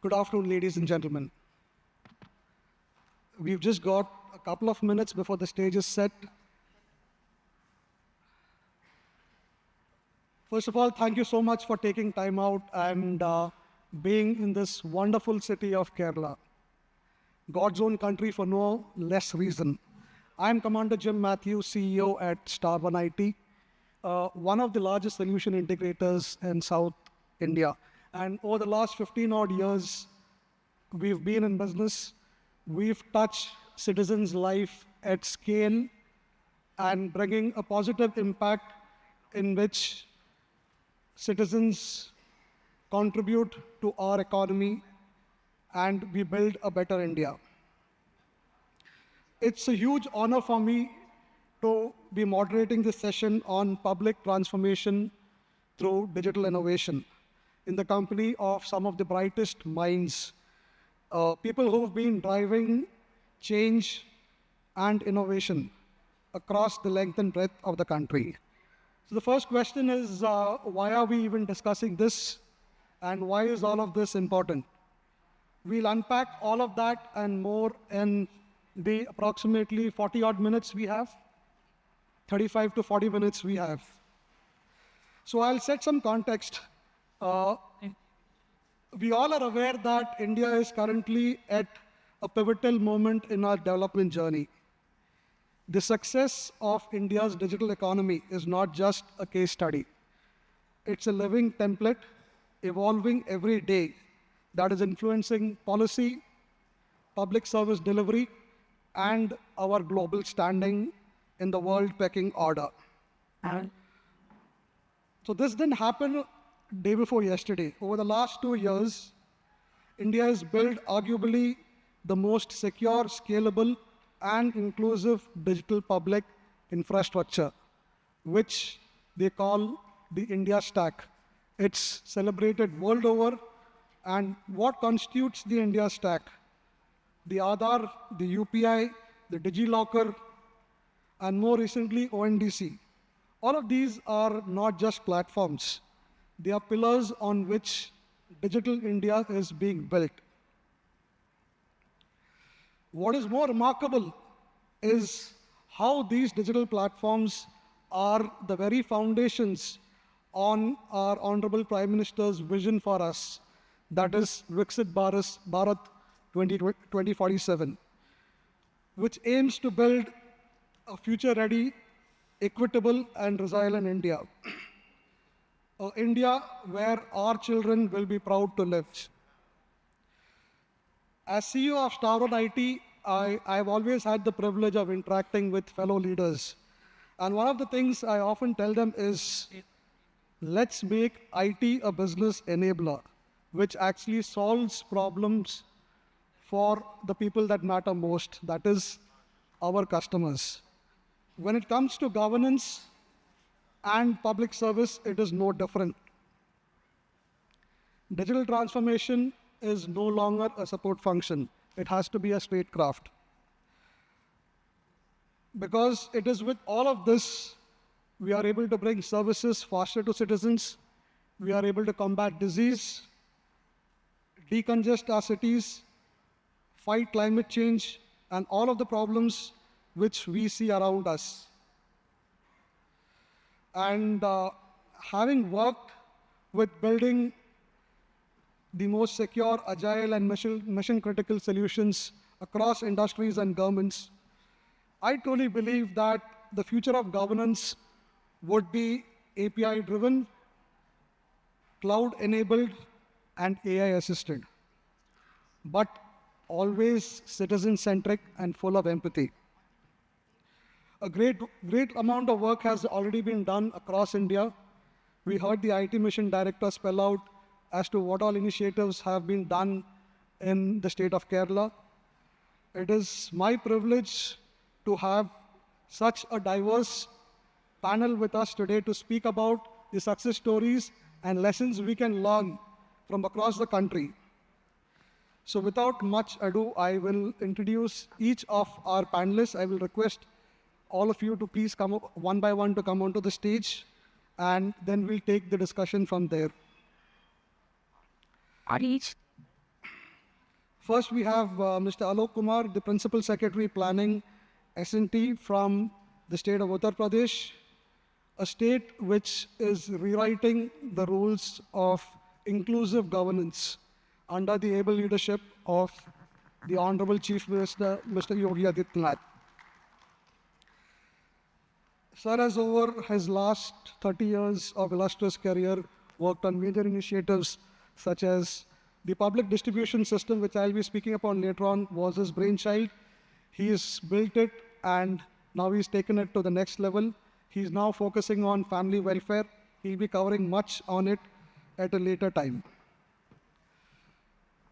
Good afternoon, ladies and gentlemen. We've just got a couple of minutes before the stage is set. First of all, thank you so much for taking time out and being in this wonderful city of Kerala, God's own country for no less reason. I'm Commander Jim Mathew, CEO at Star One IT, one of the largest solution integrators in South India. And over the last 15 odd years, we've been in business. We've touched citizens' life at scale and bringing a positive impact in which citizens contribute to our economy and we build a better India. It's a huge honor for me to be moderating this session on public transformation through digital innovation in the company of some of the brightest minds, people who've been driving change and innovation across the length and breadth of the country. So the first question is, why are we even discussing this and why is all of this important? We'll unpack all of that and more in the approximately 40 odd minutes we have, 35 to 40 minutes we have. So I'll set some context. We all are aware that India is currently at a pivotal moment in our development journey. The success of India's digital economy is not just a case study. It's a living template evolving every day that is influencing policy, public service delivery, and our global standing in the world pecking order. So this didn't happen day before yesterday. Over the last 2 years, India has built arguably the most secure, scalable, and inclusive digital public infrastructure, which they call the India Stack. It's celebrated world over. And what constitutes the India Stack? The Aadhaar, the UPI, the DigiLocker, and more recently, ONDC. All of these are not just platforms. They are pillars on which digital India is being built. What is more remarkable is how these digital platforms are the very foundations on our Honorable Prime Minister's vision for us, that is Viksit Bharat 2047, which aims to build a future-ready, equitable, and resilient India. India where our children will be proud to live. As CEO of Star One IT, I've always had the privilege of interacting with fellow leaders. And one of the things I often tell them is, let's make IT a business enabler, which actually solves problems for the people that matter most, that is our customers. When it comes to governance and public service, it is no different. Digital transformation is no longer a support function. It has to be a statecraft. Because it is with all of this, we are able to bring services faster to citizens. We are able to combat disease, decongest our cities, fight climate change, and all of the problems which we see around us. And having worked with building the most secure, agile, and mission-critical solutions across industries and governments, I truly believe that the future of governance would be API-driven, cloud-enabled, and AI-assisted, but always citizen-centric and full of empathy. A great amount of work has already been done across India. We heard the IT mission director spell out as to what all initiatives have been done in the state of Kerala. It is my privilege to have such a diverse panel with us today to speak about the success stories and lessons we can learn from across the country. So without much ado, I will introduce each of our panelists. I will request all of you to please come up one by one to come onto the stage, and then we'll take the discussion from there. First, we have Mr. Alok Kumar, the Principal Secretary Planning S&T from the state of Uttar Pradesh, a state which is rewriting the rules of inclusive governance under the able leadership of the Honorable Chief Minister, Mr. Yogi Adityanath. Sir has over his last 30 years of illustrious career worked on major initiatives such as the public distribution system, which I'll be speaking upon later on, was his brainchild. He's built it and now he's taken it to the next level. He's now focusing on family welfare. He'll be covering much on it at a later time.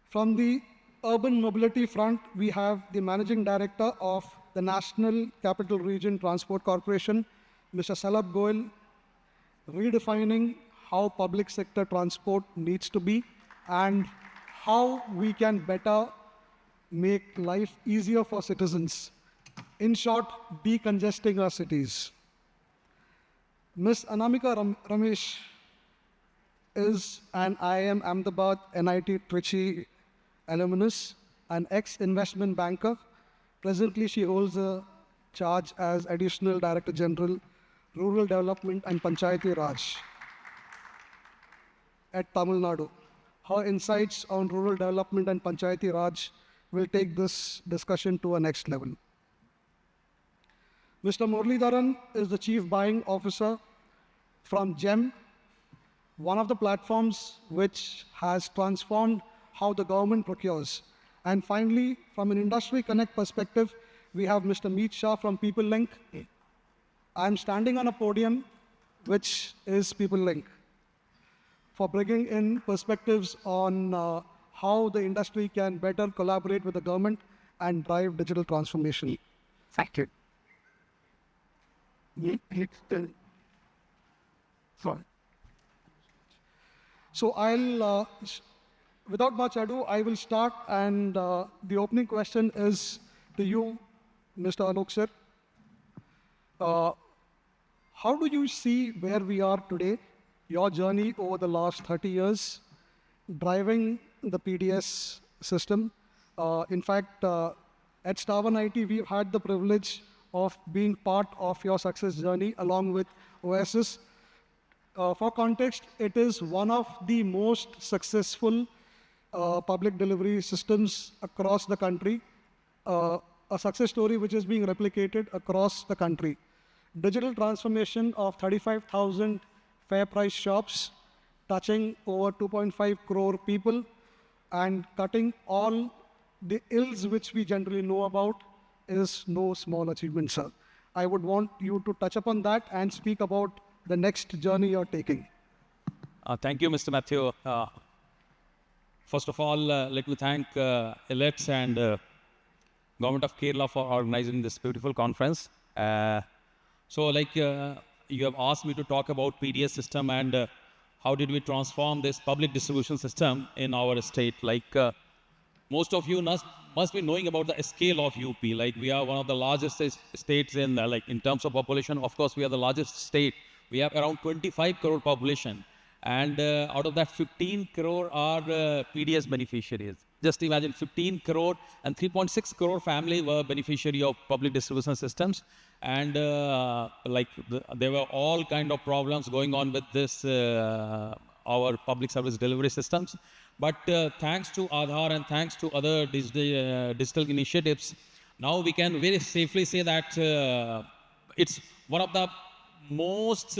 From the urban mobility front, we have the Managing Director of the National Capital Region Transport Corporation, Mr. Shalabh Goel, redefining how public sector transport needs to be and how we can better make life easier for citizens. In short, decongesting our cities. Ms. Anamika Ramesh is an IIM Ahmedabad NIT Trichy alumnus, an ex-investment banker. Presently, she holds a charge as Additional Director General, Rural Development and Panchayati Raj at Tamil Nadu. Her insights on rural development and Panchayati Raj will take this discussion to a next level. Mr. Muralidharan is the Chief Buying Officer from GEM, one of the platforms which has transformed how the government procures. And finally, from an industry connect perspective, we have Mr. Meet Shah from People Link. I'm standing on a podium, which is People Link, for bringing in perspectives on how the industry can better collaborate with the government and drive digital transformation. Thank you. So I'll, without much ado, I will start, and the opening question is to you, Mr. Alok sir. How do you see where we are today, your journey over the last 30 years, driving the PDS system? In fact, at Star1 IT, we've had the privilege of being part of your success journey along with Oasis. For context, it is one of the most successful public delivery systems across the country, a success story which is being replicated across the country. Digital transformation of 35,000 fair price shops, touching over 2.5 crore people, and cutting all the ills which we generally know about is no small achievement, sir. I would want you to touch upon that and speak about the next journey you're taking. Thank you, Mr. Mathew. First of all, let me thank Elets and Government of Kerala for organizing this beautiful conference. You have asked me to talk about PDS system and how did we transform this public distribution system in our state. Most of you must be knowing about the scale of UP. We are one of the largest states in terms of population. Of course, we are the largest state. We have around 25 crore population. And out of that, 15 crore are PDS beneficiaries. Just imagine 15 crore and 3.6 crore family were beneficiary of public distribution systems. And there were all kind of problems going on with this, our public service delivery systems. But thanks to Aadhaar and thanks to other digital initiatives, now we can very safely say that it's one of the most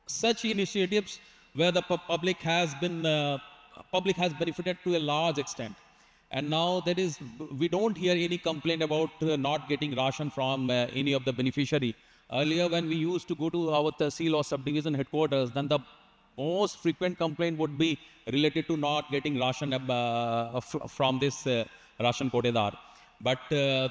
such initiatives where the public has benefited to a large extent. And now we don't hear any complaint about not getting ration from any of the beneficiary. Earlier, when we used to go to our tehsil or subdivision headquarters, then the most frequent complaint would be related to not getting ration from this ration kotedar. But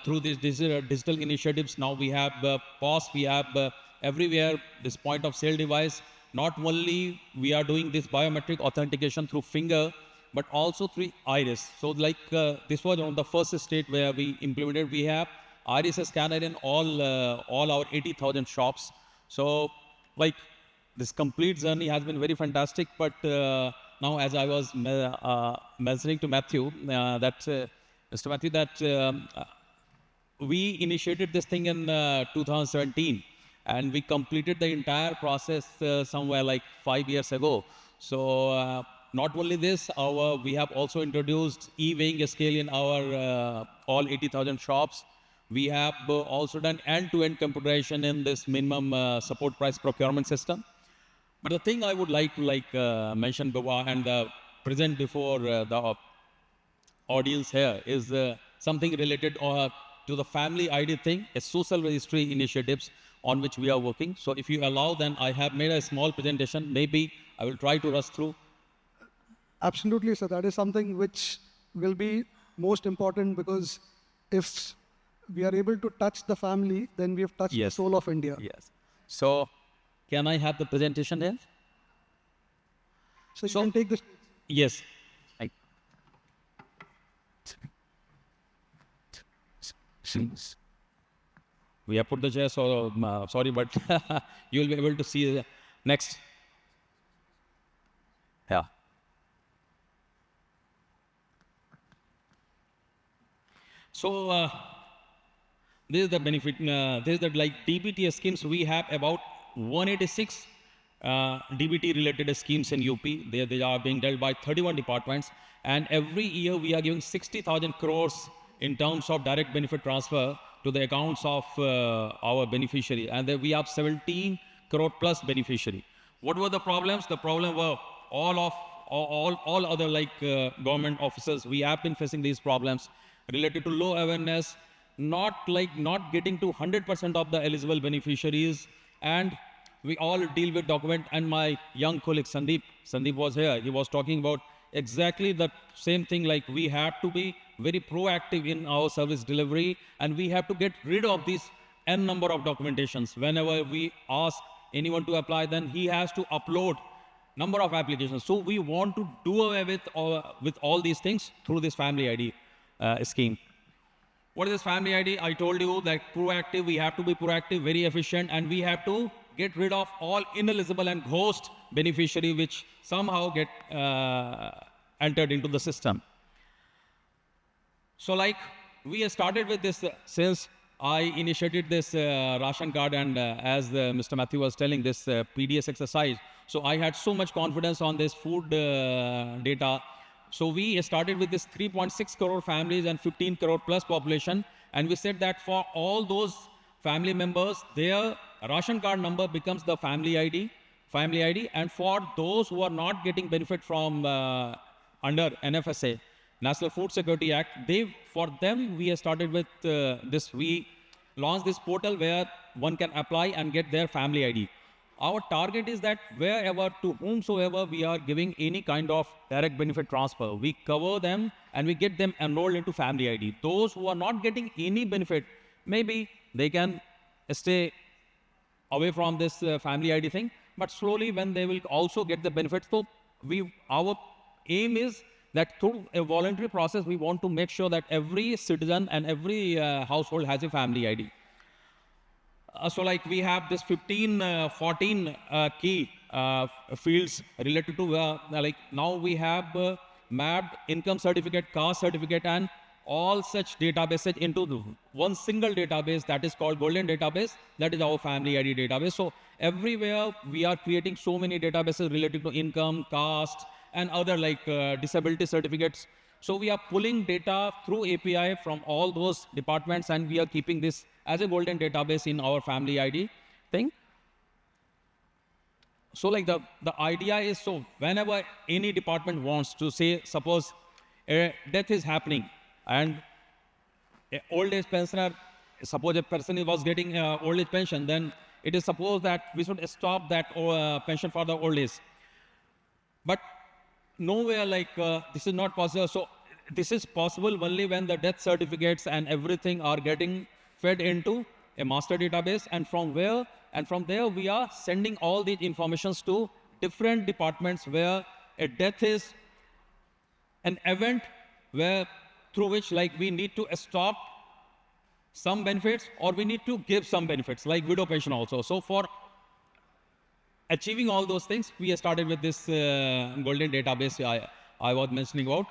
through these digital initiatives, now we have POS, we have everywhere this point of sale device. Not only we are doing this biometric authentication through finger, but also through iris. So this was one of the first state where we implemented. We have iris scanner in all our 80,000 shops. So this complete journey has been very fantastic. But now as I was mentioning to Mathew, Mr. Mathew, that we initiated this thing in 2017, and we completed the entire process somewhere like 5 years ago. So not only this, we have also introduced e-weighing scale in our all 80,000 shops. We have also done end-to-end computerization in this minimum support price procurement system. But the thing I would like to mention and present before the audience here is something related to the family ID thing, a social registry initiatives on which we are working. So if you allow, then I have made a small presentation. Maybe I will try to rush through. Absolutely, sir. That is something which will be most important, because if we are able to touch the family, then we have touched the soul of India. Yes. So can I have the presentation here? So you can take this. Yes. We have put the chair, so sorry, but you will be able to see the next. Yeah. So this is the benefit. This is the DBT schemes. We have about 186 DBT related schemes in UP. They are being dealt by 31 departments, and every year we are giving 60,000 crores in terms of direct benefit transfer to the accounts of our beneficiary, and we have 17 crore plus beneficiary. What were the problems? The problem were all other government officers. We have been facing these problems related to low awareness, not getting to 100% of the eligible beneficiaries, and we all deal with document. And my young colleague Sandeep was here. He was talking about exactly the same thing. Like, we have to be very proactive in our service delivery, and we have to get rid of these n number of documentations. Whenever we ask anyone to apply, then he has to upload number of applications. So we want to do away with all these things through this family ID scheme. What is this family ID? I told you that proactive, we have to be proactive, very efficient, and we have to get rid of all ineligible and ghost beneficiary which somehow get entered into the system. So we started with this since I initiated this ration card, and as Mr. Mathew was telling, this PDS exercise. So I had so much confidence on this food data. So we started with this 3.6 crore families and 15 crore plus population. And we said that for all those family members, their ration card number becomes the family ID. And for those who are not getting benefit from under NFSA, National Food Security Act, for them, we started with this. We launched this portal where one can apply and get their family ID. Our target is that wherever, to whomsoever we are giving any kind of direct benefit transfer, we cover them and we get them enrolled into family ID. Those who are not getting any benefit, maybe they can stay away from this family ID thing, but slowly when they will also get the benefit. So our aim is that through a voluntary process, we want to make sure that every citizen and every household has a family ID. So we have this 14 key fields related to, now we have mapped income certificate, caste certificate, and all such databases into one single database that is called Golden Database. That is our family ID database. So everywhere we are creating so many databases related to income, caste, and other disability certificates. So we are pulling data through API from all those departments, and we are keeping this as a golden database in our family ID thing. So the idea is, so whenever any department wants to say, suppose a death is happening and an old age pensioner, suppose a person was getting old age pension, then it is supposed that we should stop that pension for the old age. But nowhere this is not possible. So this is possible only when the death certificates and everything are getting fed into a master database, and from there we are sending all these informations to different departments where a death is an event through which we need to stop some benefits or we need to give some benefits, like widow pension also. So for achieving all those things, we started with this golden database I was mentioning about.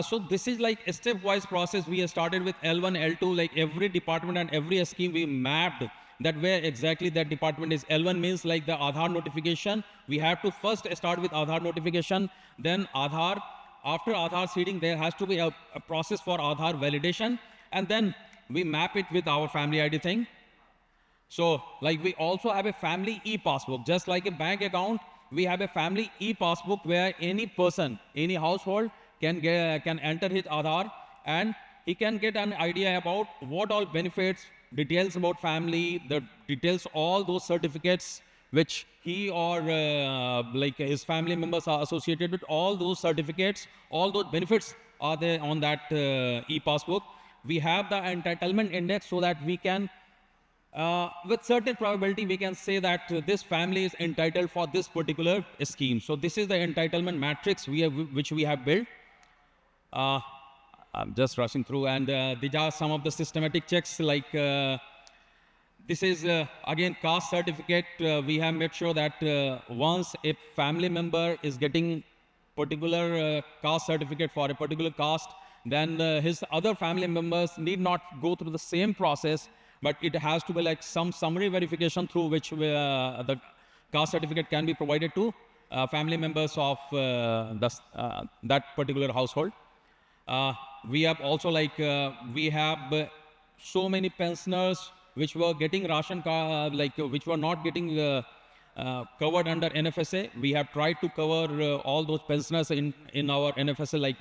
So this is like a stepwise process. We have started with L1, L2, like every department and every scheme we mapped that where exactly that department is. L1 means like the Aadhaar notification. We have to first start with Aadhaar notification, then Aadhaar. After Aadhaar seeding, there has to be a process for Aadhaar validation, and then we map it with our family ID thing. So like we also have a family e-passbook, just like a bank account. We have a family e-passbook where any person, any household can enter his Aadhaar, and he can get an idea about what all benefits, details about family, the details, all those certificates which he or like his family members are associated with, all those certificates, all those benefits are there on that e-passbook. We have the entitlement index so that we can, with certain probability, we can say that this family is entitled for this particular scheme. So this is the entitlement matrix which we have built. I'm just rushing through, and these are some of the systematic checks. Like this is again caste certificate. We have made sure that once a family member is getting particular caste certificate for a particular caste, then his other family members need not go through the same process, but it has to be like some summary verification through which the caste certificate can be provided to family members of that particular household. We have also like, we have so many pensioners which were getting ration card, which were not getting covered under NFSA. We have tried to cover all those pensioners in our NFSA, like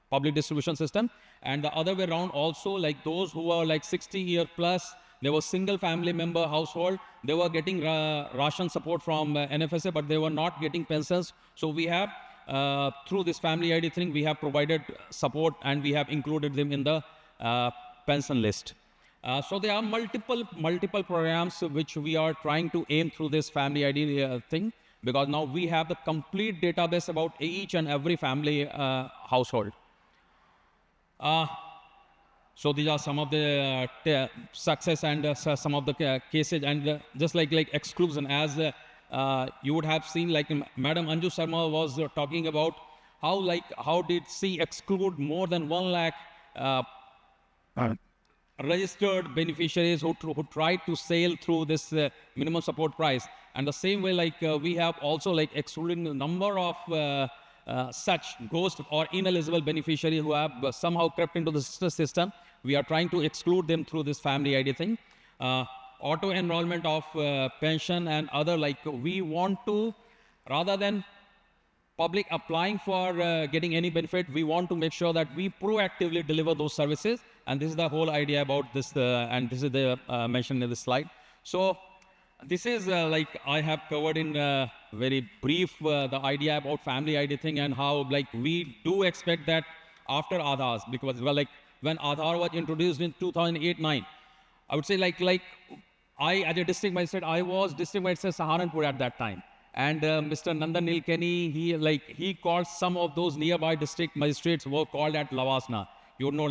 public distribution system. And the other way around also, like those who are like 60 year plus, they were single family member household, they were getting ration support from NFSA, but they were not getting pensions. So we have, through this family ID thing, we have provided support and we have included them in the pension list. So there are multiple programs which we are trying to aim through this family ID thing, because now we have the complete database about each and every family household. So these are some of the success and some of the cases, and just like exclusion, as you would have seen, like Madam Anju Sharma was talking about how did she exclude more than 1 lakh registered beneficiaries who tried to sail through this minimum support price. And the same way, we have also excluding the number of such ghost or ineligible beneficiaries who have somehow crept into the system. We are trying to exclude them through this family ID thing. Auto enrollment of pension and other, we want to, rather than public applying for getting any benefit, we want to make sure that we proactively deliver those services. And this is the whole idea about this, and this is the mentioned in this slide. So this is I have covered in very brief the idea about family ID thing, and how we do expect that after Aadhaars, because when Aadhaar was introduced in 2008-9, I would say I, as a district magistrate, I was district magistrate Saharanpur at that time. And Mr. Nandan Nilekani, he called some of those nearby district magistrates were called at Lavasna. You know,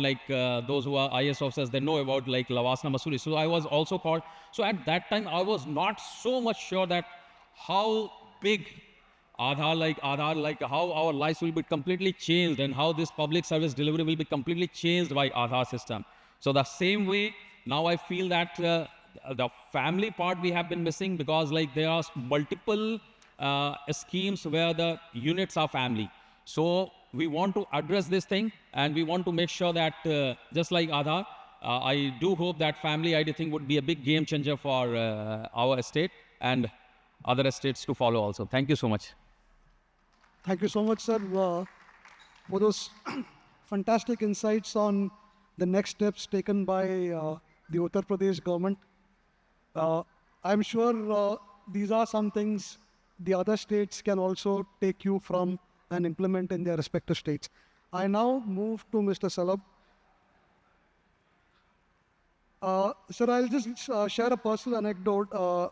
those who are IS officers, they know about Lavasna Masuri. So I was also called. So at that time, I was not so much sure that how big Aadhaar, how our lives will be completely changed, and how this public service delivery will be completely changed by Aadhaar system. So the same way, now I feel that the family part we have been missing, because there are multiple schemes where the units are family. So we want to address this thing, and we want to make sure that just like Aadhaar, I do hope that family ID thing would be a big game changer for our estate and other estates to follow also. Thank you so much. Thank you so much, sir, for those fantastic insights on the next steps taken by the Uttar Pradesh government. I'm sure these are some things the other states can also take cue from and implement in their respective states. I now move to Mr. Shalabh. Sir, I'll just share a personal anecdote.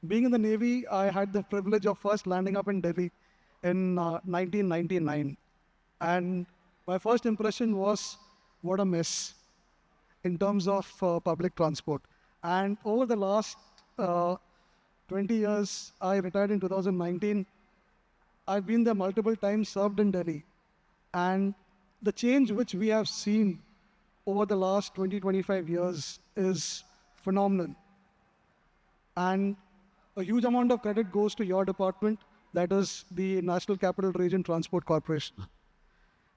Being in the Navy, I had the privilege of first landing up in Delhi in 1999. And my first impression was, what a mess in terms of public transport. And over the last 20 years. I retired in 2019. I've been there multiple times, served in Delhi. And the change which we have seen over the last 20, 25 years is phenomenal. And a huge amount of credit goes to your department, that is the National Capital Region Transport Corporation.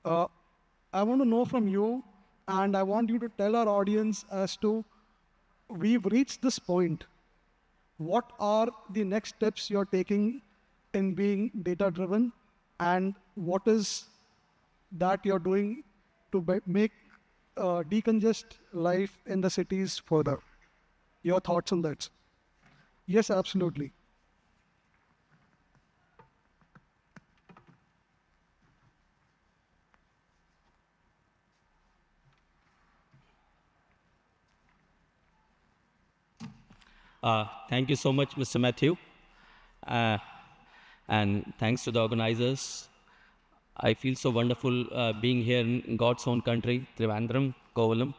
I want to know from you, and I want you to tell our audience as to, we've reached this point. What are the next steps you're taking in being data-driven, and what is that you're doing to make decongest life in the cities further? Your thoughts on that? Yes, absolutely. Thank you so much, Mr. Mathew. And thanks to the organizers. I feel so wonderful being here in God's own country, Trivandrum, Kovalam.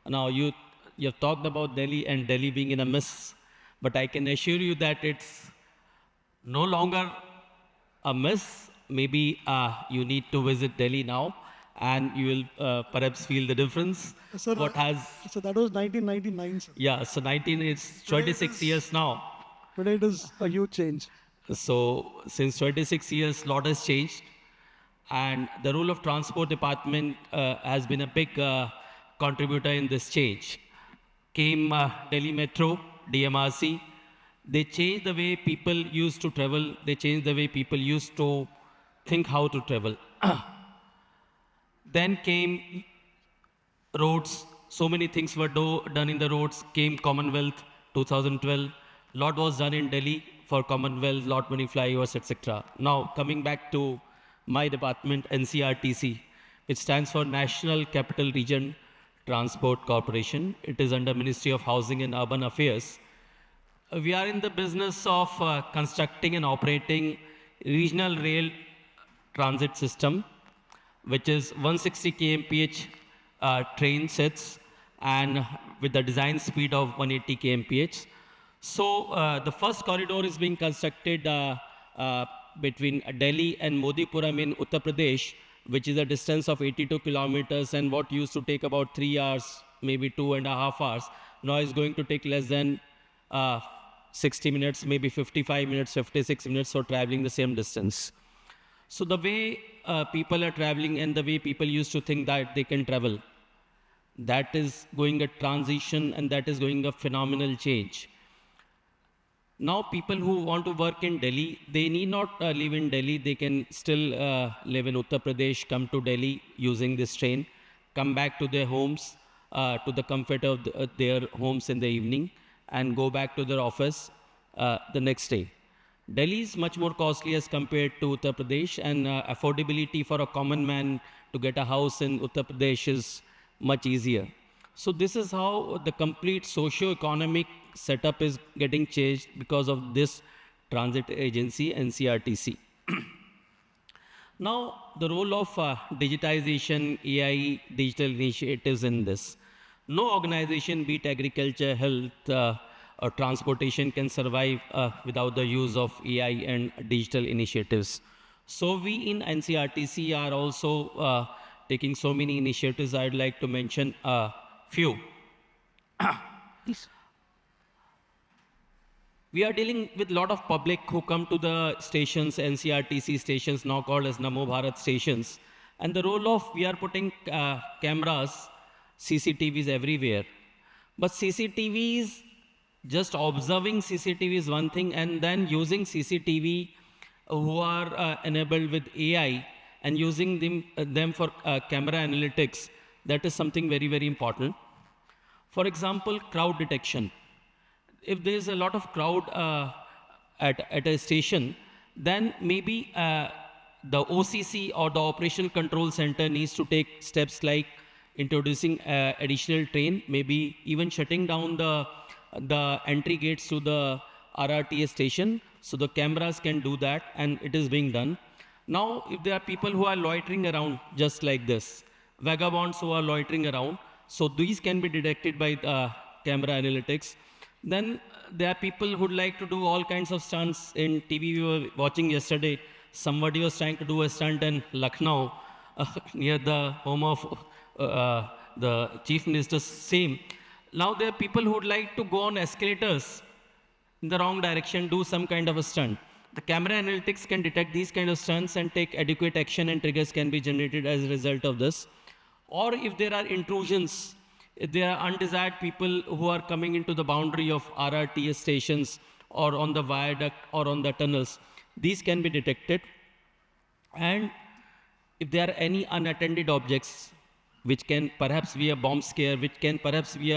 Now, you've talked about Delhi and Delhi being in a mess, but I can assure you that it's no longer a mess. Maybe you need to visit Delhi now, and you will perhaps feel the difference. So that was 1999, sir. Yeah, so 19 is 26 years now. Today it is a huge change. So since 26 years, lot has changed, and the role of transport department has been a big contributor in this change. Came Delhi Metro, DMRC. They changed the way people used to travel. They changed the way people used to think how to travel. Then came roads. So many things were done in the roads. Came Commonwealth, 2012. Lot was done in Delhi for Commonwealth, lot many flyovers, etc. Now, coming back to my department, NCRTC, which stands for National Capital Region Transport Corporation. It is under Ministry of Housing and Urban Affairs. We are in the business of constructing and operating regional rail transit system, which is 160 kmph train sets, and with the design speed of 180 kmph. So the first corridor is being constructed between Delhi and Modipuram in Uttar Pradesh, which is a distance of 82 kilometers, and what used to take about 3 hours, maybe 2.5 hours, now is going to take less than 60 minutes, maybe 55 minutes, 56 minutes for traveling the same distance. So the way people are traveling and the way people used to think that they can travel, that is going a transition, and that is going a phenomenal change. Now people who want to work in Delhi, they need not live in Delhi. They can still live in Uttar Pradesh, come to Delhi using this train, come back to their homes, to the comfort of their homes in the evening, and go back to their office the next day. Delhi is much more costly as compared to Uttar Pradesh, and affordability for a common man to get a house in Uttar Pradesh is much easier. So this is how the complete socio-economic setup is getting changed because of this transit agency, NCRTC. Now, the role of digitization, AI, digital initiatives in this. No organization, be it agriculture, health, or transportation, can survive without the use of AI and digital initiatives. So we in NCRTC are also taking so many initiatives. I'd like to mention a few. We are dealing with a lot of public who come to the stations, NCRTC stations, now called as Namo Bharat stations. And the role of, we are putting cameras, CCTVs everywhere. But CCTVs, just observing CCTV is one thing, and then using CCTV who are enabled with AI and using them for camera analytics, that is something very, very important. For example, crowd detection. If there is a lot of crowd at a station, then maybe the OCC or the Operational Control Center needs to take steps like introducing additional train, maybe even shutting down the entry gates to the RRTS station, so the cameras can do that, and it is being done. Now, if there are people who are loitering around just like this, vagabonds who are loitering around, so these can be detected by camera analytics. Then there are people who'd like to do all kinds of stunts. In TV, we were watching yesterday, somebody was trying to do a stunt in Lucknow, near the home of the chief minister's same. Now there are people who would like to go on escalators in the wrong direction, do some kind of a stunt. The camera analytics can detect these kind of stunts and take adequate action, and triggers can be generated as a result of this. Or if there are intrusions, if there are undesired people who are coming into the boundary of RRTS stations or on the viaduct or on the tunnels, these can be detected. And if there are any unattended objects, which can perhaps be a bomb scare, which can perhaps be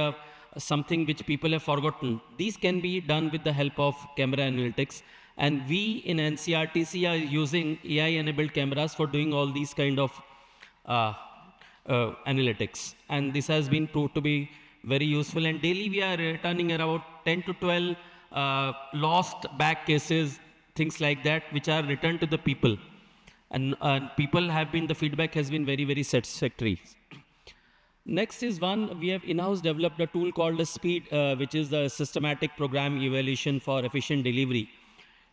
something which people have forgotten, these can be done with the help of camera analytics. And we in NCRTC are using AI-enabled cameras for doing all these kind of analytics. And this has been proved to be very useful. And daily we are returning around 10 to 12 lost bag cases, things like that, which are returned to the people. And people have been, the feedback has been very, very satisfactory. Next is one, we have in-house developed a tool called SPEED, which is the Systematic Program Evaluation for Efficient Delivery.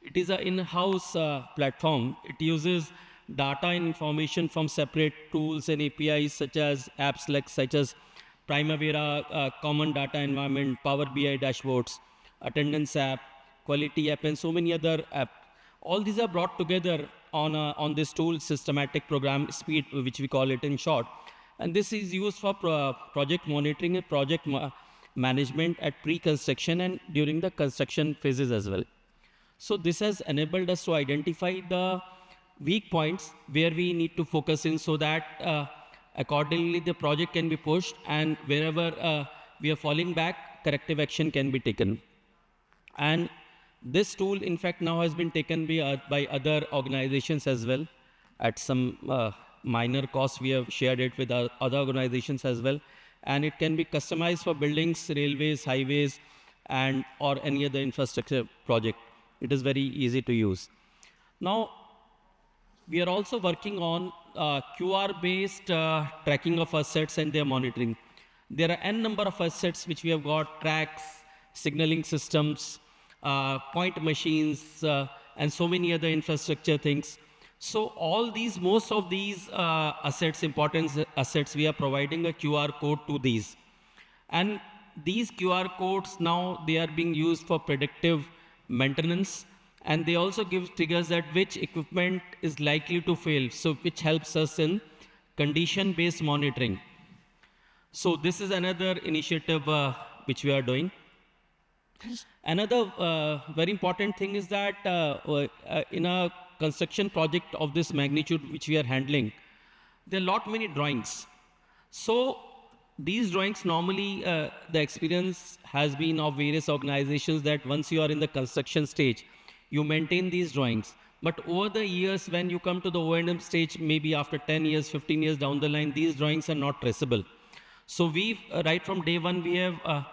It is an in-house platform. It uses data and information from separate tools and APIs such as apps such as Primavera, Common Data Environment, Power BI dashboards, Attendance app, Quality app, and so many other apps. All these are brought together on this tool, Systematic Program SPEED, which we call it in short. And this is used for project monitoring and project management at pre-construction and during the construction phases as well. So this has enabled us to identify the weak points where we need to focus in, so that accordingly the project can be pushed, and wherever we are falling back, corrective action can be taken. And this tool, in fact, now has been taken by other organizations as well. At some minor cost, we have shared it with other organizations as well. And it can be customized for buildings, railways, highways, and or any other infrastructure project. It is very easy to use. Now, we are also working on QR-based tracking of assets and their monitoring. There are n number of assets which we have got: tracks, signaling systems, point machines, and so many other infrastructure things. So all these, most of these assets, important assets, we are providing a QR code to these. And these QR codes now, they are being used for predictive maintenance, and they also give triggers at which equipment is likely to fail, so which helps us in condition-based monitoring. So this is another initiative which we are doing. Another very important thing is that in a construction project of this magnitude which we are handling, there are many drawings. So these drawings, normally the experience has been of various organizations that once you are in the construction stage, you maintain these drawings. But over the years, when you come to the O&M stage, maybe after 10 years, 15 years down the line, these drawings are not traceable. So we've, right from day one, we have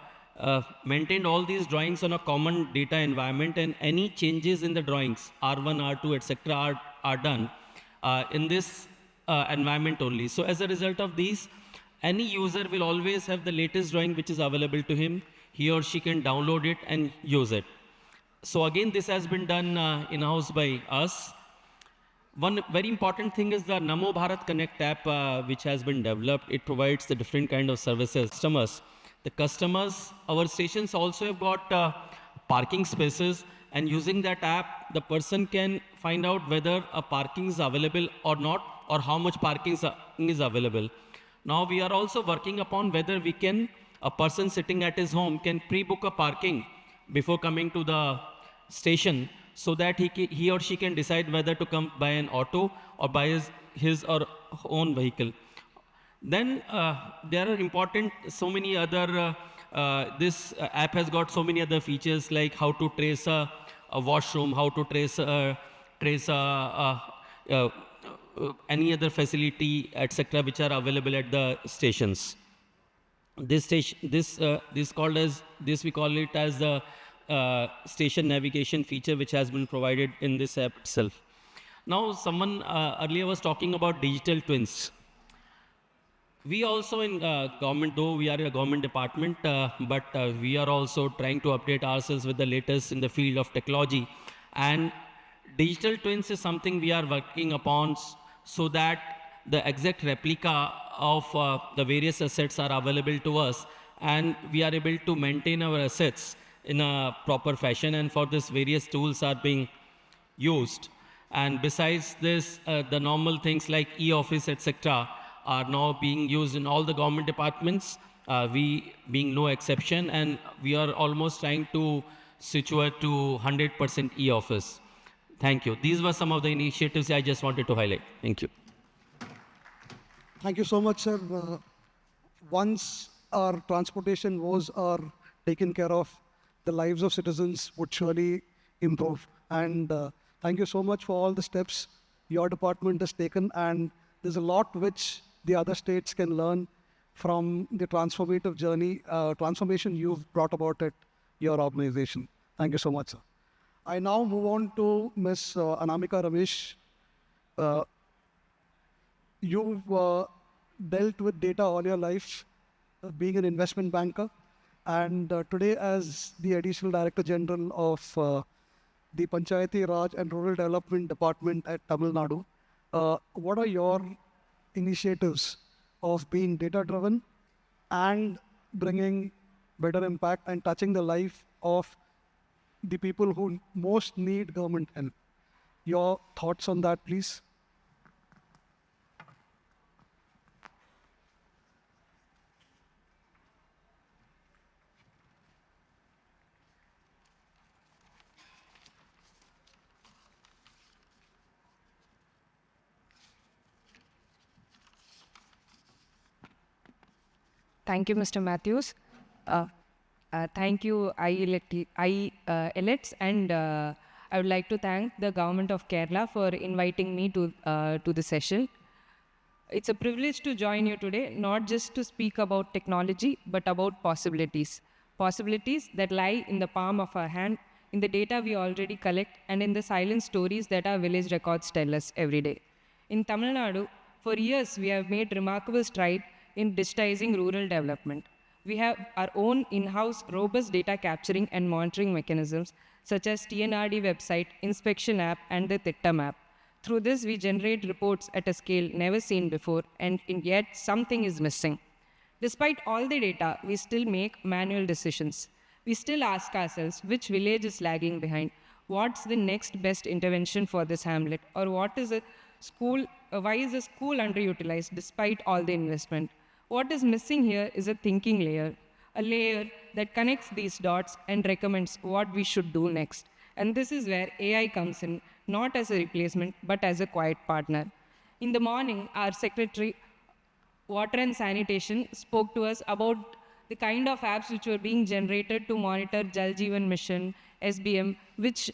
maintained all these drawings on a common data environment, and any changes in the drawings, R1, R2, etc., are done in this environment only. So as a result of these, any user will always have the latest drawing which is available to him. He or she can download it and use it. So again, this has been done in-house by us. One very important thing is the Namo Bharat Connect app, which has been developed. It provides the different kind of services. The customers, our stations also have got parking spaces, and using that app, the person can find out whether a parking is available or not, or how much parking is available. Now we are also working upon whether we can, a person sitting at his home can pre-book a parking before coming to the station, so that he or she can decide whether to come by an auto or by his or own vehicle. Then there are important, so many other, this app has got so many other features, like how to trace a washroom, how to trace any other facility, etc., which are available at the stations. This station, we call it as the station navigation feature, which has been provided in this app itself. Now, someone earlier was talking about digital twins. We also in government, though we are a government department, but we are also trying to update ourselves with the latest in the field of technology. And digital twins is something we are working upon so that the exact replica of the various assets are available to us, and we are able to maintain our assets in a proper fashion. And for this, various tools are being used. And besides this, the normal things like e-office, etc., are now being used in all the government departments, we being no exception, and we are almost trying to situate to 100% e-office. Thank you. These were some of the initiatives I just wanted to highlight. Thank you. Thank you so much, sir. Once our transportation woes are taken care of, the lives of citizens would surely improve. And thank you so much for all the steps your department has taken. And there's a lot which the other states can learn from the transformative journey, transformation you've brought about at your organization. Thank you so much, sir. I now move on to Ms. Anamika Ramesh. You've dealt with data all your life, being an investment banker, and today as the Additional Director General of the Panchayati Raj and Rural Development Department at Tamil Nadu. What are your initiatives of being data-driven and bringing better impact and touching the life of the people who most need government help? Your thoughts on that, please? Thank you, Mr. Matthews. Thank you, Elets, and I would like to thank the Government of Kerala for inviting me to the session. It's a privilege to join you today, not just to speak about technology, but about possibilities. Possibilities that lie in the palm of our hand, in the data we already collect, and in the silent stories that our village records tell us every day. In Tamil Nadu, for years, we have made remarkable strides in digitizing rural development. We have our own in-house robust data capturing and monitoring mechanisms, such as TNRD website, inspection app, and the Thittam app. Through this, we generate reports at a scale never seen before, and yet something is missing. Despite all the data, we still make manual decisions. We still ask ourselves which village is lagging behind, what's the next best intervention for this hamlet, or what is a school, why is a school underutilized despite all the investment. What is missing here is a thinking layer, a layer that connects these dots and recommends what we should do next. And this is where AI comes in, not as a replacement, but as a quiet partner. In the morning, our Secretary, Water and Sanitation, spoke to us about the kind of apps which were being generated to monitor Jal Jeevan Mission, SBM, which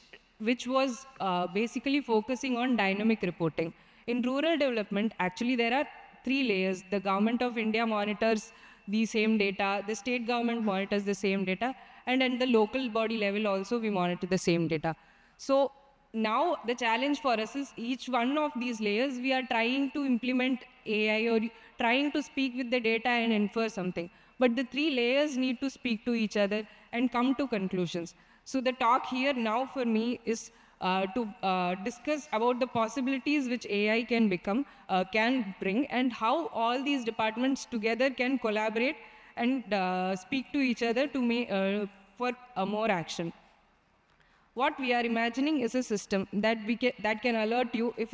was basically focusing on dynamic reporting. In rural development, actually there are 3 layers. The Government of India monitors the same data, the state government monitors the same data, and at the local body level also we monitor the same data. So now the challenge for us is each one of these layers we are trying to implement AI or trying to speak with the data and infer something. But the 3 layers need to speak to each other and come to conclusions. So the talk here now for me is to discuss about the possibilities which AI can bring, and how all these departments together can collaborate and speak to each other to for more action. What we are imagining is a system that can alert you if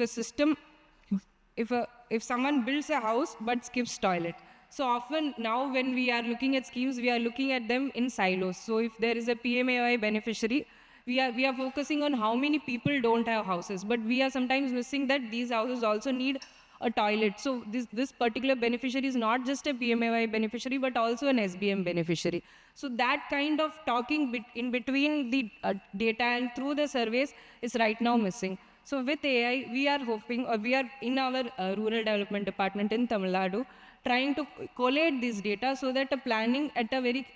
someone builds a house but skips toilet. So often now when we are looking at schemes, we are looking at them in silos. So if there is a PMAY beneficiary, we are focusing on how many people don't have houses, but we are sometimes missing that these houses also need a toilet. So this particular beneficiary is not just a PMAY beneficiary, but also an SBM beneficiary. So that kind of talking in between the data and through the surveys is right now missing. So with AI, we are hoping, or we are in our rural development department in Tamil Nadu, trying to collate this data so that a planning at a very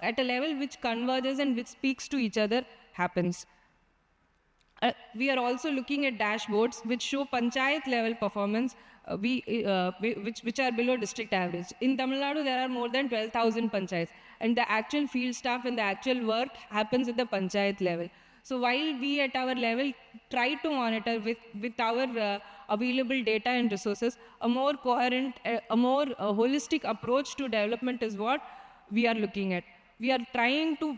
at a level which converges and which speaks to each other happens. We are also looking at dashboards which show panchayat level performance, which are below district average. In Tamil Nadu, there are more than 12,000 panchayats, and the actual field staff and the actual work happens at the panchayat level. So while we at our level try to monitor with our available data and resources, a more coherent, a more holistic approach to development is what we are looking at. We are trying to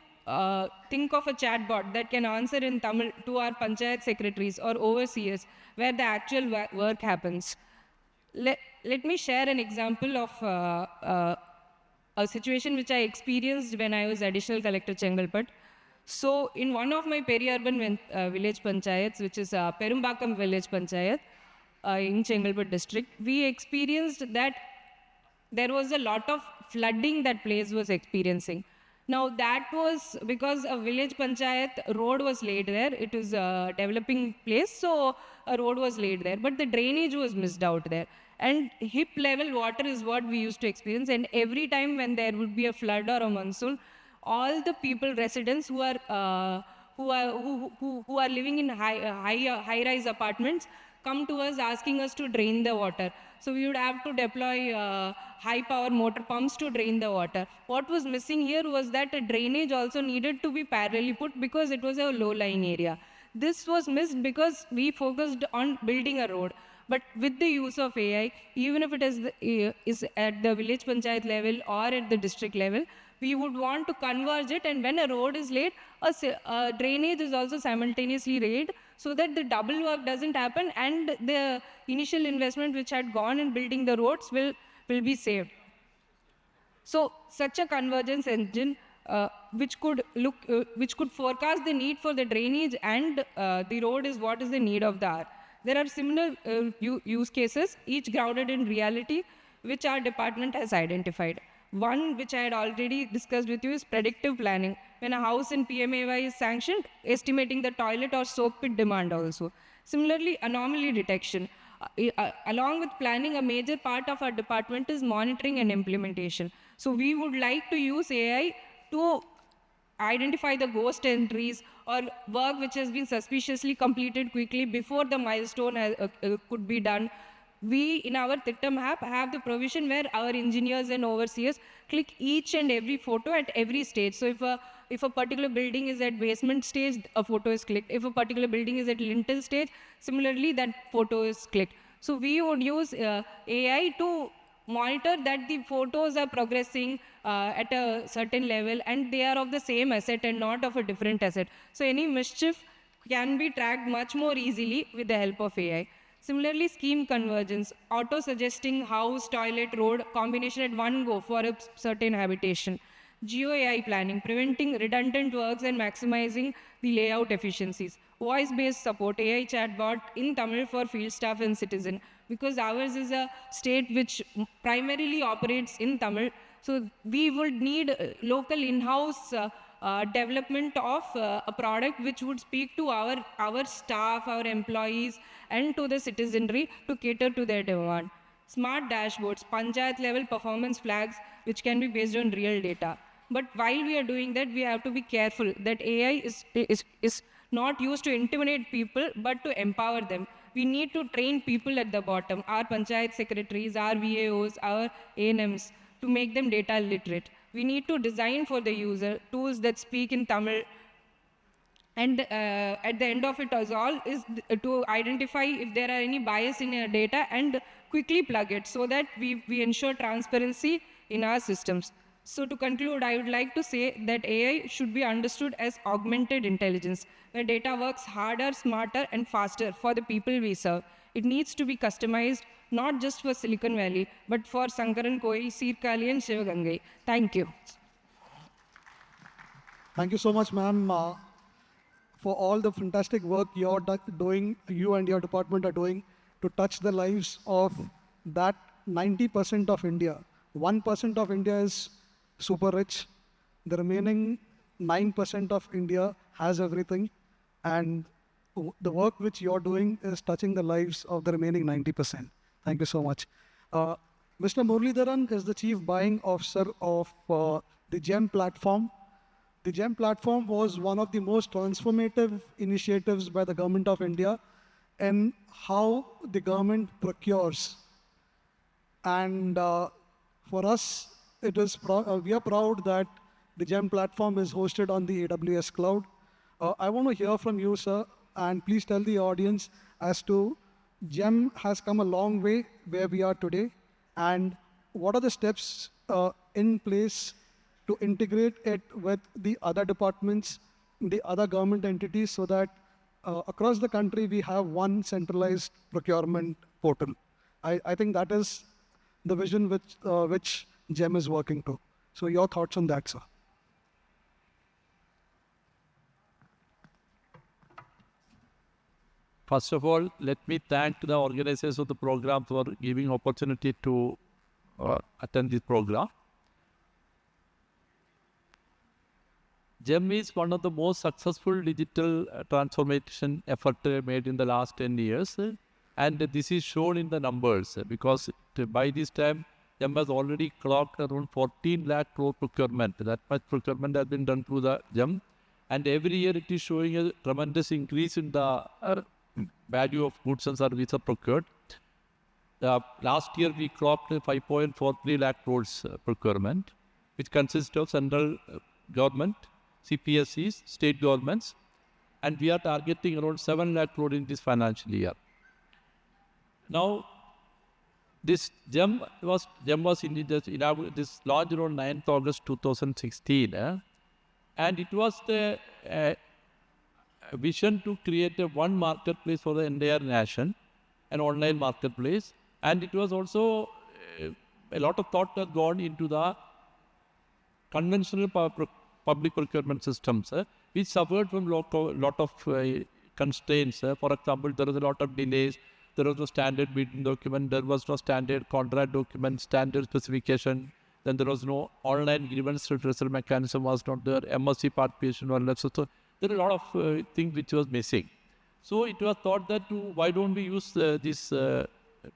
think of a chatbot that can answer in Tamil to our panchayat secretaries or overseers where the actual work happens. Let me share an example of a situation which I experienced when I was additional collector Chengalpet. So in one of my peri-urban village panchayats, which is Perumbakam village panchayat in Chengalpet district, we experienced that there was a lot of flooding that place was experiencing. Now that was because a village panchayat road was laid there. It was a developing place, so a road was laid there. But the drainage was missed out there. And hip level water is what we used to experience. And every time when there would be a flood or a monsoon, all the people, residents who are living in high-rise apartments come to us asking us to drain the water. So we would have to deploy high-power motor pumps to drain the water. What was missing here was that a drainage also needed to be parallelly put because it was a low-lying area. This was missed because we focused on building a road. But with the use of AI, even if it is at the village panchayat level or at the district level, we would want to converge it, and when a road is laid, a drainage is also simultaneously laid so that the double work doesn't happen and the initial investment which had gone in building the roads will be saved. So such a convergence engine which could forecast the need for the drainage and the road is what is the need of the hour. There are similar use cases, each grounded in reality, which our department has identified. One which I had already discussed with you is predictive planning. When a house in PMAY is sanctioned, estimating the toilet or soak pit demand also. Similarly, anomaly detection. Along with planning, a major part of our department is monitoring and implementation. So we would like to use AI to identify the ghost entries or work which has been suspiciously completed quickly before the milestone could be done. We, in our Thittam app, have the provision where our engineers and overseers click each and every photo at every stage. So if a particular building is at basement stage, a photo is clicked. If a particular building is at lintel stage, similarly, that photo is clicked. So we would use AI to monitor that the photos are progressing at a certain level and they are of the same asset and not of a different asset. So any mischief can be tracked much more easily with the help of AI. Similarly, scheme convergence, auto-suggesting house, toilet, road, combination at one go for a certain habitation. Geo-AI planning, preventing redundant works and maximizing the layout efficiencies. Voice-based support, AI chatbot in Tamil for field staff and citizen. Because ours is a state which primarily operates in Tamil, so we would need local in-house development of a product which would speak to our staff, our employees, and to the citizenry to cater to their demand. Smart dashboards, panchayat level performance flags, which can be based on real data. But while we are doing that, we have to be careful that AI is not used to intimidate people, but to empower them. We need to train people at the bottom, our panchayat secretaries, our VAOs, our ANMs, to make them data literate. We need to design for the user tools that speak in Tamil. And at the end of it all is to identify if there are any bias in your data and quickly plug it so that we ensure transparency in our systems. So to conclude, I would like to say that AI should be understood as augmented intelligence, where data works harder, smarter, and faster for the people we serve. It needs to be customized, not just for Silicon Valley, but for Sankaran Koi, Sirkali, and Shivagangai. Thank you. Thank you so much, ma'am, for all the fantastic work you're doing, you and your department are doing to touch the lives of that 90% of India. 1% of India is super rich. The remaining 9% of India has everything. And the work which you're doing is touching the lives of the remaining 90%. Thank you so much. Mr. Muralidharan is the Chief Buying Officer of the GEM platform. The GEM platform was one of the most transformative initiatives by the government of India in how the government procures. And for us, we are proud that the GEM platform is hosted on the AWS cloud. I want to hear from you, sir, and please tell the audience as to GEM has come a long way where we are today, and what are the steps in place to integrate it with the other departments, the other government entities, so that across the country we have one centralized procurement portal. I think that is the vision which GEM is working to. So your thoughts on that, sir? First of all, let me thank the organizers of the program for giving opportunity to attend this program. GEM is one of the most successful digital transformation effort made in the last 10 years. And this is shown in the numbers because by this time, GEM has already clocked around 14 lakh crore procurement. That much procurement has been done through the GEM. And every year it is showing a tremendous increase in the value of goods and services procured. Last year we clocked 5.43 lakh crores procurement, which consists of central government, CPSEs, state governments, and we are targeting around 7 lakh crore in this financial year. Now, this GEM was this launched on 9th August 2016, and it was the vision to create one marketplace for the entire nation, an online marketplace, and it was also a lot of thought has gone into the conventional public procurement systems, which suffered from lot of constraints. For example, there was a lot of delays. There was no standard bidding document. There was no standard contract document, standard specification. Then there was no online grievance redressal mechanism was not there. MSC participation was less. So there are a lot of things which was missing. So it was thought that why don't we use this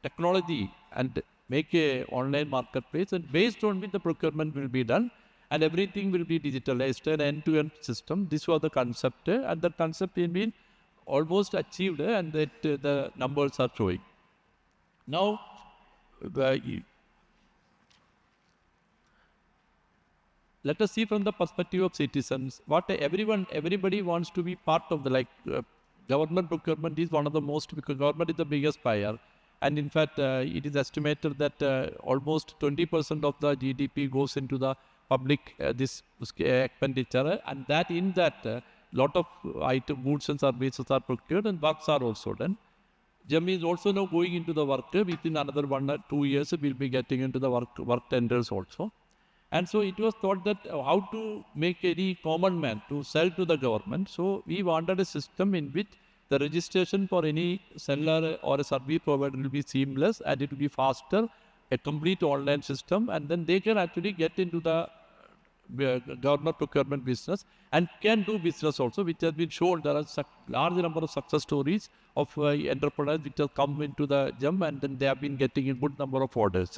technology and make a online marketplace, and based on which the procurement will be done and everything will be digitalized, an end-to-end system. This was the concept, and the concept has been almost achieved, and that the numbers are showing. Now, let us see from the perspective of citizens, what everybody wants to be part of the government procurement is one of the most, because government is the biggest buyer. And in fact, it is estimated that almost 20% of the GDP goes into the public this expenditure, and that in that lot of item, goods and services are procured and works are also done. GEM is also now going into the work. Within another 1 or 2 years, we'll be getting into the work tenders also. And so it was thought that how to make any common man to sell to the government. So we wanted a system in which the registration for any seller or a service provider will be seamless and it will be faster, a complete online system, and then they can actually get into the government procurement business and can do business also, which has been shown. There are large number of success stories of entrepreneurs which have come into the GEM and then they have been getting a good number of orders.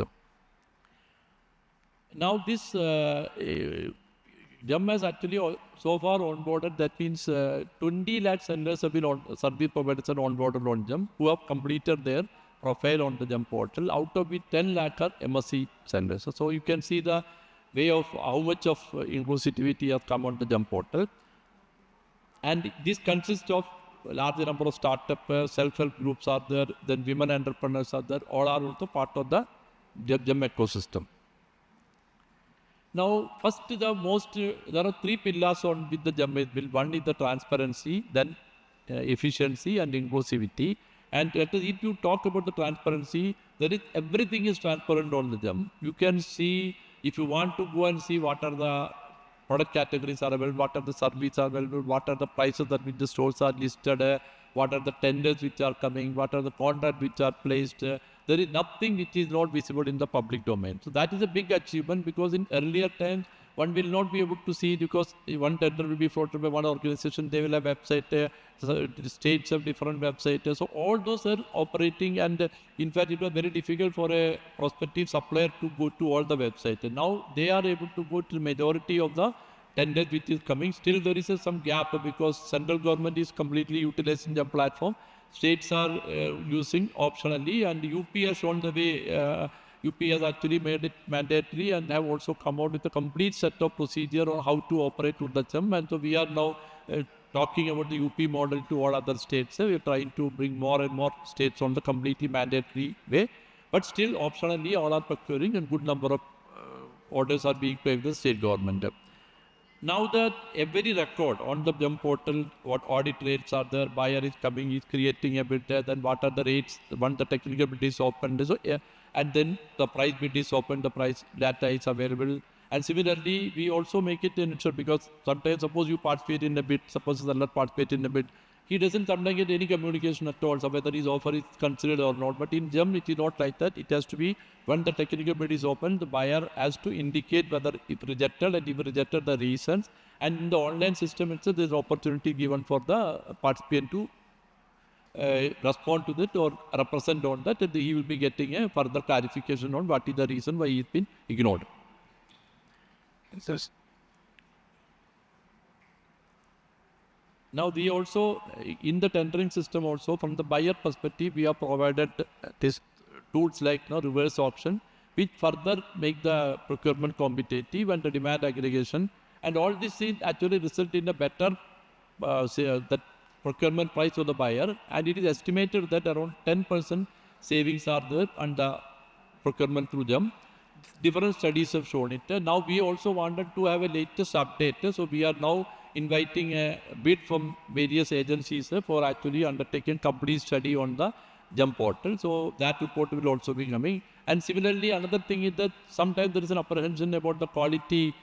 Now this GEM has actually so far onboarded, that means 20 lakh sellers have been service providers are onboarded on GEM who have completed their profile on the GEM portal, out of which 10 lakh are MSC sellers. So you can see the way of how much of inclusivity has come on the GEM portal. And this consists of a large number of startup, self-help groups are there, then women entrepreneurs are there, all are also part of the GEM ecosystem. Now, first, there are 3 pillars on which the GEM is built. One is the transparency, then efficiency and inclusivity. And if you talk about the transparency, everything is transparent on the GEM. You can see, if you want to go and see what are the product categories are available, what are the services are available, what are the prices at which the stores are listed, what are the tenders which are coming, what are the contracts which are placed. There is nothing which is not visible in the public domain. So that is a big achievement, because in earlier times, one will not be able to see, because one tender will be floated by one organization, they will have website, states have different websites. So all those are operating, and in fact it was very difficult for a prospective supplier to go to all the websites. And now they are able to go to the majority of the tender which is coming. Still there is some gap because central government is completely utilizing the platform. States are using optionally, and UP has shown the way. UP has actually made it mandatory and have also come out with a complete set of procedure on how to operate with the GEM. And so we are now talking about the UP model to all other states. We are trying to bring more and more states on the completely mandatory way. But still, optionally, all are procuring, and good number of orders are being paid by the state government. Now that every record on the GEM portal, what audit rates are there, buyer is coming, is creating a bid, then what are the rates, once the technical bid is opened, so, and then the price bid is open, the price data is available. And similarly, we also make it in sure, because sometimes suppose you participate in a bid, suppose the seller participate in a bid, he doesn't sometimes get any communication at all, so whether his offer is considered or not. But in GEM, it is not like that. It has to be, when the technical bid is open, the buyer has to indicate whether if rejected, and if rejected, the reasons. And in the online system itself, there is opportunity given for the participant to respond to that or represent on that, and he will be getting a further clarification on what is the reason why he has been ignored. Now, we also, in the tendering system also, from the buyer perspective, we have provided these tools like reverse auction, which further make the procurement competitive and the demand aggregation. And all this is actually result in a better that procurement price for the buyer. And it is estimated that around 10% savings are there on the procurement through GEM. Different studies have shown it. Now, we also wanted to have a latest update. So, we are now inviting a bid from various agencies for actually undertaking complete study on the GEM portal. So that report will also be coming. And similarly, another thing is that sometimes there is an apprehension about the quality.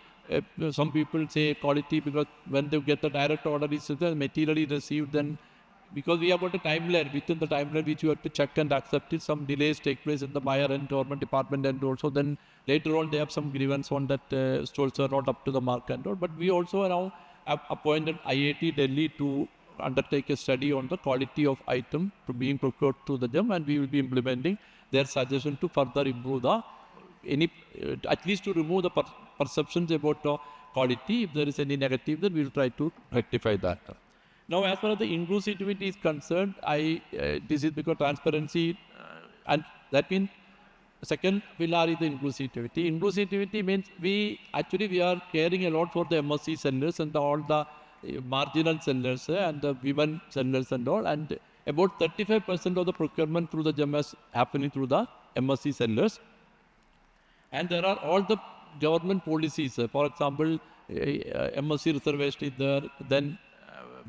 Some people say quality because when they get the direct order is materially received, then because we have got a timeline, within the timeline which you have to check and accept it, some delays take place in the buyer and government department, and also then later on they have some grievance on that stores are not up to the mark and all. But we also now have appointed IIT Delhi to undertake a study on the quality of item being procured through the GEM, and we will be implementing their suggestion to further improve the at least to remove the perceptions about the quality. If there is any negative, then we will try to rectify that. Now, as far as the inclusivity is concerned, this is because transparency, and that means second pillar is the inclusivity. Inclusivity means we are caring a lot for the MSC sellers and all the marginal sellers and the women sellers and all, and about 35% of the procurement through the GEM is happening through the MSC sellers. And there are all the government policies. For example, MSC reservation is there. Then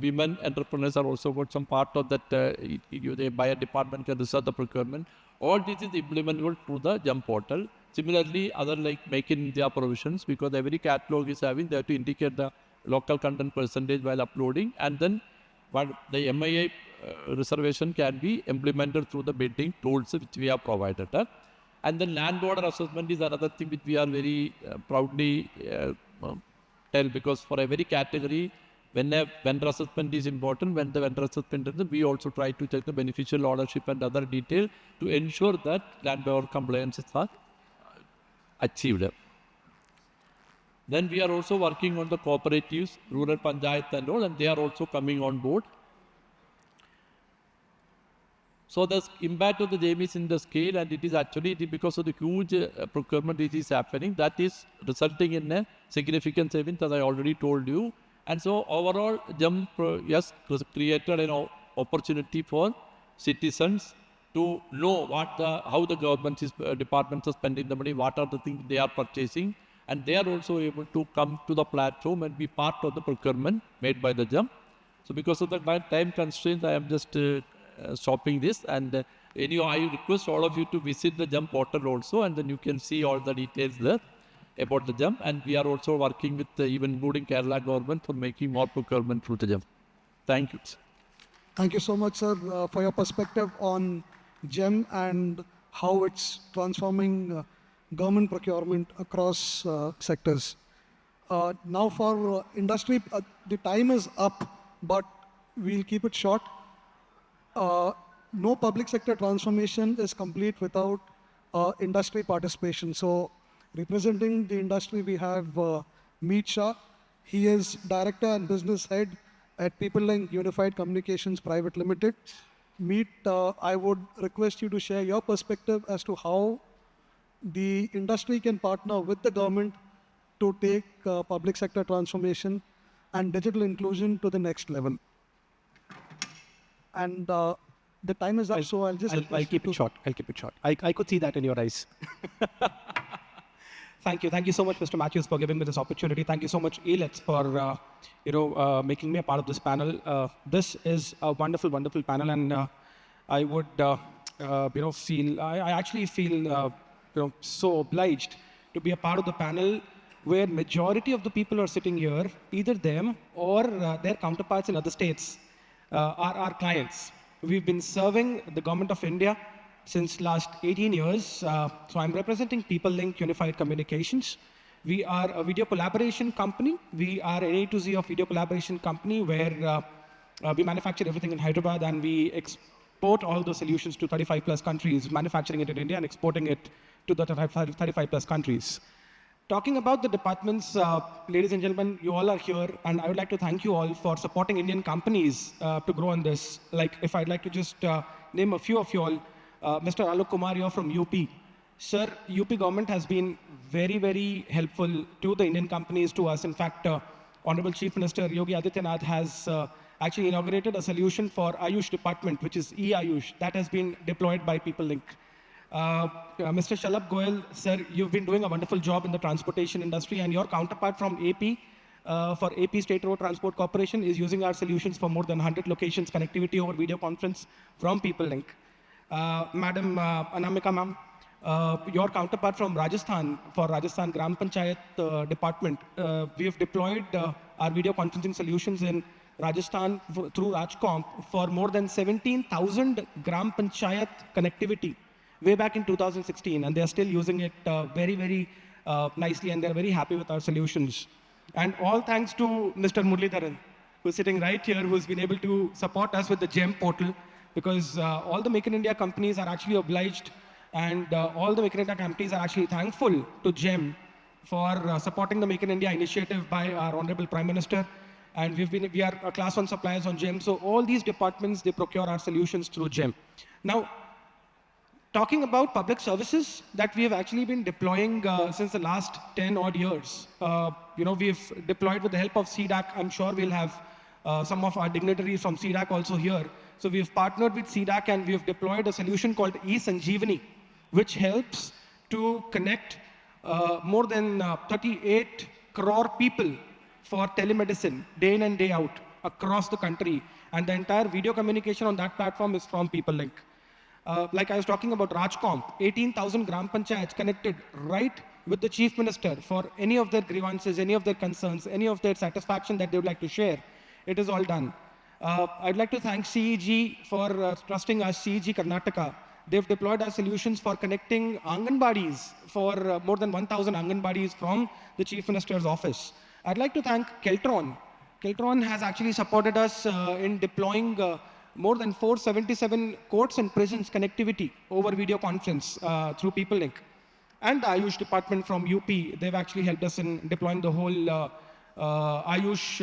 women entrepreneurs are also got some part of that. The buyer department can reserve the procurement. All this is implementable through the GEM portal. Similarly, other like Make in India provisions, because every catalog is having, they have to indicate the local content percentage while uploading, and then what the MIA reservation can be implemented through the bidding tools which we have provided. And then land border assessment is another thing which we are very proudly tell, because for every category, when a vendor assessment is important, when the vendor assessment is, we also try to check the beneficial ownership and other detail to ensure that land border compliances are achieved. Then we are also working on the cooperatives, rural panchayat and all, and they are also coming on board. So the impact of the GEM is in the scale, and it is actually because of the huge procurement which is happening, that is resulting in a significant savings, as I already told you. And so overall, GEM created an opportunity for citizens to know how the government departments are spending the money, what are the things they are purchasing, and they are also able to come to the platform and be part of the procurement made by the GEM. So because of the time constraints, I am just stopping this, and anyhow, I request all of you to visit the GEM portal also, and then you can see all the details there about the GEM. And we are also working with even including Kerala government for making more procurement through the GEM. Thank you. Thank you so much, sir, for your perspective on GEM and how it's transforming government procurement across sectors. Now for industry, the time is up, but we'll keep it short. No public sector transformation is complete without industry participation. So representing the industry, we have Meet Shah. He is Director and Business Head at PeopleLink Unified Communications Private Limited. Meet, I would request you to share your perspective as to how the industry can partner with the government to take public sector transformation and digital inclusion to the next level. And the time is up, so I'll just... I'll keep it short. I'll keep it short. I could see that in your eyes. Thank you. Thank you so much, Mr. Matthews, for giving me this opportunity. Thank you so much, Elets, for making me a part of this panel. This is a wonderful, wonderful panel, and I would, I actually feel, so obliged to be a part of the panel where majority of the people are sitting here, either them or their counterparts in other states are our clients. We've been serving the government of India since last 18 years. So I'm representing PeopleLink Unified Communications. We are a video collaboration company. We are an A to Z of video collaboration company where we manufacture everything in Hyderabad and we export all the solutions to 35 plus countries, manufacturing it in India and exporting it to the 35 plus countries. Talking about the departments, ladies and gentlemen, you all are here, and I would like to thank you all for supporting Indian companies to grow on this. Like, if I'd like to just name a few of you all, Mr. Alok Kumar, you're from UP. Sir, UP government has been very, very helpful to the Indian companies, to us. In fact, Honorable Chief Minister Yogi Adityanath has actually inaugurated a solution for Ayush department, which is e-Ayush, that has been deployed by PeopleLink. Mr. Shalabh, Goel, sir, you've been doing a wonderful job in the transportation industry, and your counterpart from AP, for AP State Road Transport Corporation, is using our solutions for more than 100 locations, connectivity over video conference from PeopleLink. Madam Anamika, ma'am, your counterpart from Rajasthan, for Rajasthan Gram Panchayat department, we have deployed our video conferencing solutions in Rajasthan through Rajcomp for more than 17,000 Gram Panchayat connectivity way back in 2016, and they are still using it very, very nicely, and they're very happy with our solutions. And all thanks to Mr. Muralidharan, who's sitting right here, who's been able to support us with the GEM portal, because all the Make in India companies are actually obliged, and all the Make in India companies are actually thankful to GEM for supporting the Make in India initiative by our Honorable Prime Minister. And we are a class 1 suppliers on GEM. So all these departments, they procure our solutions through GEM. Now, talking about public services that we have actually been deploying since the last 10 odd years. We've deployed with the help of CDAC. I'm sure we'll have some of our dignitaries from CDAC also here. So we've partnered with CDAC and we've deployed a solution called eSanjeevani, which helps to connect more than 38 crore people for telemedicine day in and day out across the country. And the entire video communication on that platform is from PeopleLink. Like I was talking about Rajcomp, 18,000 Gram Panchayats connected right with the Chief Minister for any of their grievances, any of their concerns, any of their satisfaction that they would like to share. It is all done. I'd like to thank CEG for trusting us, CEG Karnataka. They've deployed our solutions for connecting Anganwadis for more than 1,000 Anganwadis from the Chief Minister's office. I'd like to thank Keltron. Keltron has actually supported us in deploying more than 477 courts and prisons connectivity over video conference through PeopleLink. And the Ayush department from UP, they've actually helped us in deploying the whole Ayush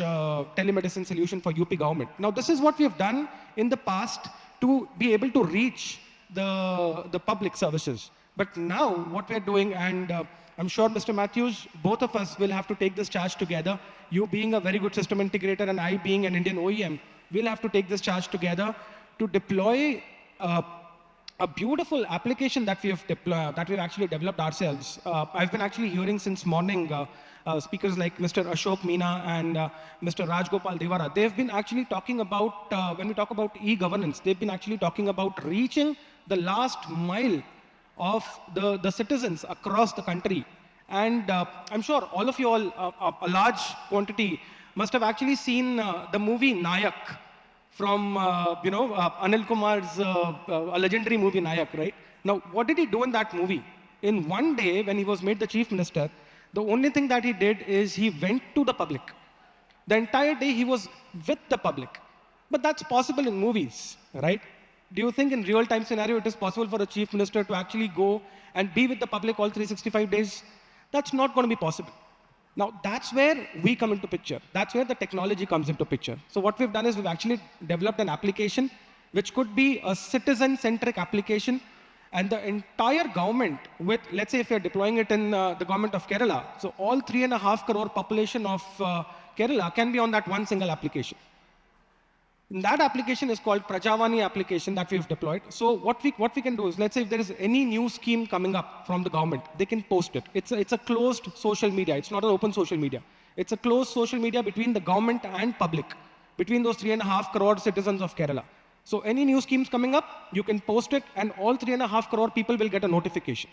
telemedicine solution for UP government. Now, this is what we have done in the past to be able to reach the public services. But now what we're doing, and I'm sure Mr. Matthews, both of us will have to take this charge together. You being a very good system integrator and I being an Indian OEM, we'll have to take this charge together to deploy a beautiful application that we've actually developed ourselves. I've been actually hearing since morning speakers like Mr. Ashok Meena and Mr. Rajgopal Devara. They've been actually talking about, when we talk about e-governance, they've been actually talking about reaching the last mile of the citizens across the country. And I'm sure all of you all, a large quantity, must have actually seen the movie Nayak from, Anil Kumar's a legendary movie Nayak, right? Now, what did he do in that movie? In one day, when he was made the chief minister, the only thing that he did is he went to the public. The entire day he was with the public. But that's possible in movies, right? Do you think in real-time scenario it is possible for a chief minister to actually go and be with the public all 365 days? That's not going to be possible. Now, that's where we come into picture. That's where the technology comes into picture. So what we've done is we've actually developed an application which could be a citizen-centric application, and the entire government with, let's say if you're deploying it in the government of Kerala, so all 3.5 crore population of Kerala can be on that one single application. And that application is called Prajavani application that we've deployed. So what we can do is, let's say if there is any new scheme coming up from the government, they can post it. It's a closed social media. It's not an open social media. It's a closed social media between the government and public, between those 3.5 crore citizens of Kerala. So any new schemes coming up, you can post it, and all 3.5 crore people will get a notification.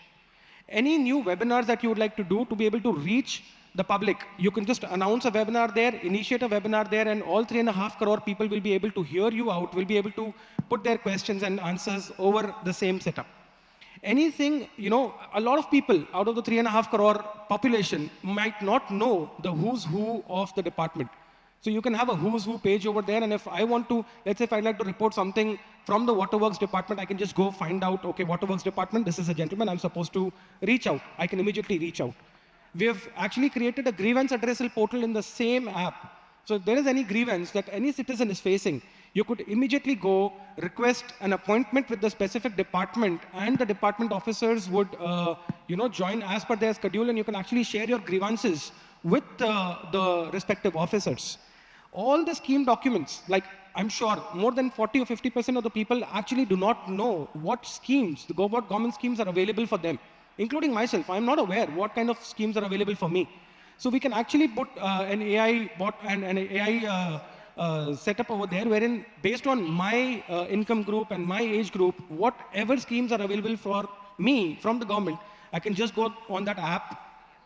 Any new webinars that you would like to do to be able to reach the public, you can just announce a webinar there, initiate a webinar there, and all 3.5 crore people will be able to hear you out, will be able to put their questions and answers over the same setup. Anything, a lot of people out of the 3.5 crore population might not know the who's who of the department. So you can have a who's who page over there, and if I want to, let's say if I'd like to report something from the Waterworks department, I can just go find out, okay, Waterworks department, this is a gentleman, I'm supposed to reach out. I can immediately reach out. We have actually created a grievance addressal portal in the same app. So if there is any grievance that any citizen is facing, you could immediately go request an appointment with the specific department, and the department officers would join as per their schedule, and you can actually share your grievances with the respective officers. All the scheme documents, like I'm sure more than 40 or 50% of the people actually do not know what schemes, what government schemes are available for them, including myself. I'm not aware what kind of schemes are available for me. So we can actually put an AI bot and an AI setup over there, wherein based on my income group and my age group, whatever schemes are available for me from the government, I can just go on that app,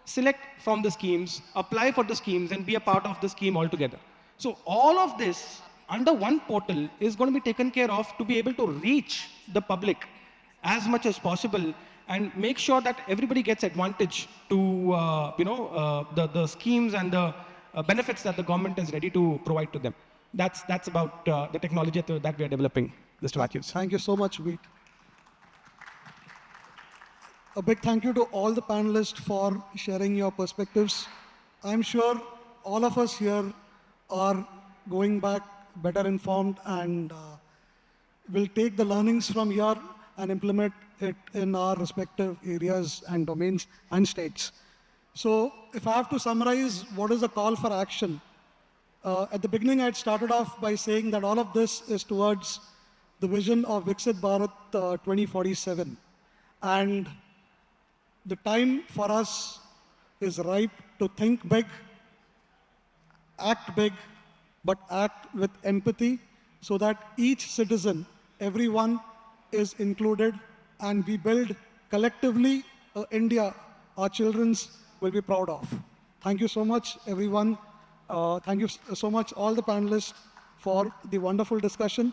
select from the schemes, apply for the schemes, and be a part of the scheme altogether. So all of this under one portal is going to be taken care of to be able to reach the public as much as possible and make sure that everybody gets advantage to the schemes and the benefits that the government is ready to provide to them. That's about the technology that we are developing, Mr. Matthews. Thank you so much, Veet. A big thank you to all the panelists for sharing your perspectives. I'm sure all of us here are going back better informed, and will take the learnings from here and implement it in our respective areas and domains and states. So if I have to summarize what is the call for action, at the beginning I had started off by saying that all of this is towards the vision of Viksit Bharat 2047. And the time for us is ripe to think big, act big, but act with empathy so that each citizen, everyone is included, and we build collectively India our children's will be proud of. Thank you so much, everyone. Thank you so much, all the panelists, for the wonderful discussion.